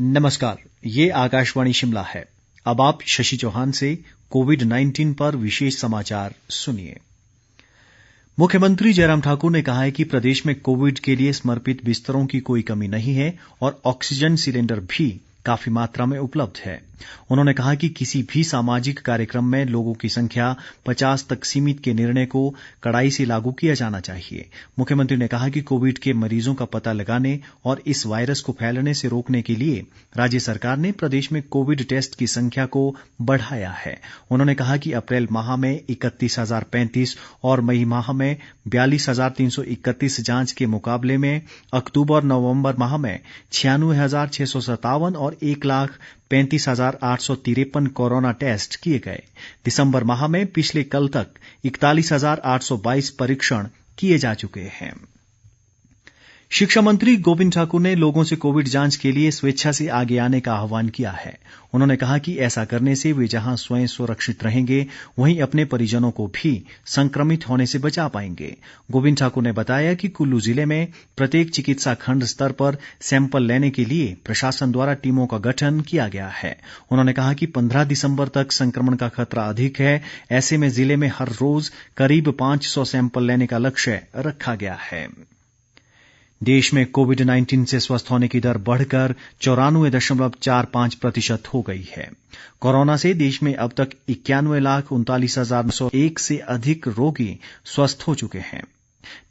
नमस्कार, ये आकाशवाणी शिमला है। अब आप शशि चौहान से कोविड-19 पर विशेष समाचार सुनिए। मुख्यमंत्री जयराम ठाकुर ने कहा है कि प्रदेश में कोविड के लिए समर्पित बिस्तरों की कोई कमी नहीं है और ऑक्सीजन सिलेंडर भी काफी मात्रा में उपलब्ध है। उन्होंने कहा कि किसी भी सामाजिक कार्यक्रम में लोगों की संख्या 50 तक सीमित के निर्णय को कड़ाई से लागू किया जाना चाहिए। मुख्यमंत्री ने कहा कि कोविड के मरीजों का पता लगाने और इस वायरस को फैलने से रोकने के लिए राज्य सरकार ने प्रदेश में कोविड टेस्ट की संख्या को बढ़ाया है। उन्होंने कहा कि अप्रैल माह में 31,035 और मई माह में 42,331 जांच के मुकाबले में अक्तूबर नवंबर माह में 96,657 और 1,35,853 कोरोना टेस्ट किए गए। दिसंबर माह में पिछले कल तक 41,822 परीक्षण किए जा चुके हैं। शिक्षा मंत्री गोविंद ठाकुर ने लोगों से कोविड जांच के लिए स्वेच्छा से आगे आने का आह्वान किया है। उन्होंने कहा कि ऐसा करने से वे जहां स्वयं सुरक्षित रहेंगे, वहीं अपने परिजनों को भी संक्रमित होने से बचा पाएंगे। गोविंद ठाकुर ने बताया कि कुल्लू जिले में प्रत्येक चिकित्सा खंड स्तर पर सैंपल लेने के लिए प्रशासन द्वारा टीमों का गठन किया गया है। उन्होंने कहा कि 15 दिसंबर तक संक्रमण का खतरा अधिक है। ऐसे में जिले में हर रोज करीब 500 सैंपल लेने का लक्ष्य रखा गया है। देश में कोविड-19 से स्वस्थ होने की दर बढ़कर 94.45% हो गई है। कोरोना से देश में अब तक 91,39,901 से अधिक रोगी स्वस्थ हो चुके हैं।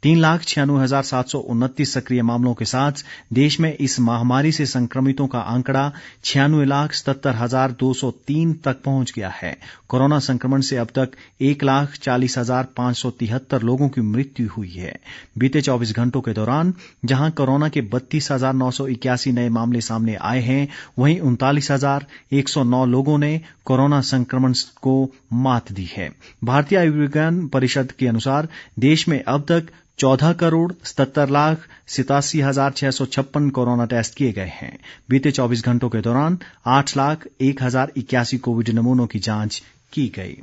3,96,729 सक्रिय मामलों के साथ देश में इस महामारी से संक्रमितों का आंकड़ा 96,77,203 तक पहुंच गया है। कोरोना संक्रमण से अब तक 1,40,573 लोगों की मृत्यु हुई है। बीते 24 घंटों के दौरान जहां कोरोना के 32,981 नए मामले सामने आए हैं, वहीं 39,109 लोगों ने कोरोना संक्रमण को मात दी है। भारतीय आयुर्विज्ञान परिषद के अनुसार देश में अब तक 14,70,87,656 कोरोना टेस्ट किए गए हैं। बीते 24 घंटों के दौरान 8,01,081 कोविड नमूनों की जांच की गई।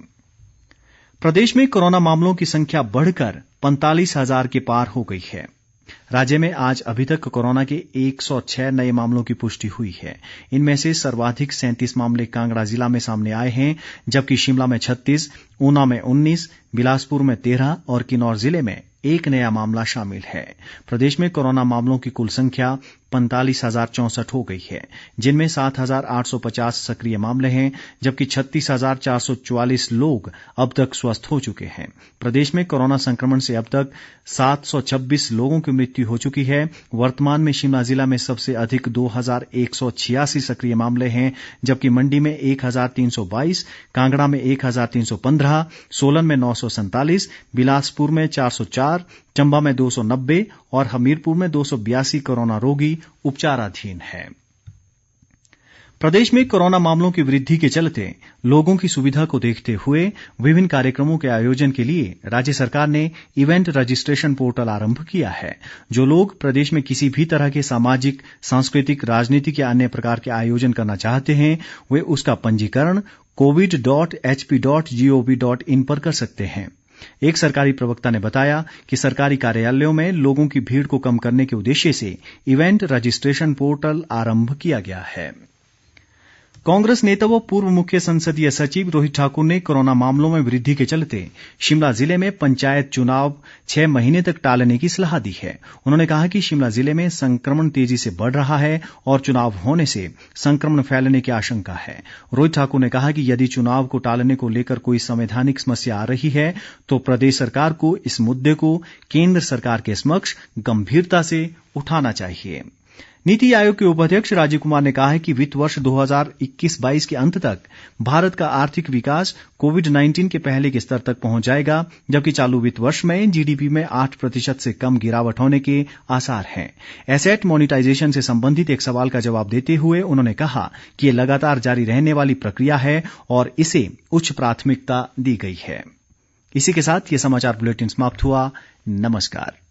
प्रदेश में कोरोना मामलों की संख्या बढ़कर 45,000 के पार हो गई है। राज्य में आज अभी तक कोरोना के 106 नए मामलों की पुष्टि हुई है। इनमें से सर्वाधिक 37 मामले कांगड़ा जिला में सामने आए हैं, जबकि शिमला में 36, ऊना में 19, बिलासपुर में 13 और किन्नौर जिले में एक नया मामला शामिल है। प्रदेश में कोरोना मामलों की कुल संख्या 45,064 हो गई है, जिनमें 7,850 सक्रिय मामले हैं, जबकि 36,444 लोग अब तक स्वस्थ हो चुके हैं। प्रदेश में कोरोना संक्रमण से अब तक 726 लोगों की मृत्यु हो चुकी है। वर्तमान में शिमला जिला में सबसे अधिक 2,186 सक्रिय मामले हैं, जबकि मंडी में 1,322, कांगड़ा में 1,315, सोलन में 947, बिलासपुर में 404, चंबा में 290 और हमीरपुर में 282 कोरोना रोगी उपचाराधीन हैं। प्रदेश में कोरोना मामलों की वृद्धि के चलते लोगों की सुविधा को देखते हुए विभिन्न कार्यक्रमों के आयोजन के लिए राज्य सरकार ने इवेंट रजिस्ट्रेशन पोर्टल आरंभ किया है। जो लोग प्रदेश में किसी भी तरह के सामाजिक, सांस्कृतिक, राजनीतिक या अन्य प्रकार के आयोजन करना चाहते हैं, वे उसका पंजीकरण covid.hp.gov.in पर कर सकते हैं। एक सरकारी प्रवक्ता ने बताया कि सरकारी कार्यालयों में लोगों की भीड़ को कम करने के उद्देश्य से इवेंट रजिस्ट्रेशन पोर्टल आरंभ किया गया है। कांग्रेस नेता व पूर्व मुख्य संसदीय सचिव रोहित ठाकुर ने कोरोना मामलों में वृद्धि के चलते शिमला जिले में पंचायत चुनाव 6 महीने तक टालने की सलाह दी है। उन्होंने कहा कि शिमला जिले में संक्रमण तेजी से बढ़ रहा है और चुनाव होने से संक्रमण फैलने की आशंका है। रोहित ठाकुर ने कहा कि यदि चुनाव को टालने को लेकर कोई संवैधानिक समस्या आ रही है तो प्रदेश सरकार को इस मुद्दे को केंद्र सरकार के समक्ष गंभीरता से उठाना चाहिए। नीति आयोग के उपाध्यक्ष राजीव कुमार ने कहा है कि वित्त वर्ष 2021-22 के अंत तक भारत का आर्थिक विकास कोविड-19 के पहले के स्तर तक पहुंच जाएगा, जबकि चालू वित्त वर्ष में जीडीपी में 8% से कम गिरावट होने के आसार हैं। एसेट मोनिटाइजेशन से संबंधित एक सवाल का जवाब देते हुए उन्होंने कहा कि ये लगातार जारी रहने वाली प्रक्रिया है और इसे उच्च प्राथमिकता दी गई है। इसी के साथ ये समाचार बुलेटिन समाप्त हुआ। नमस्कार।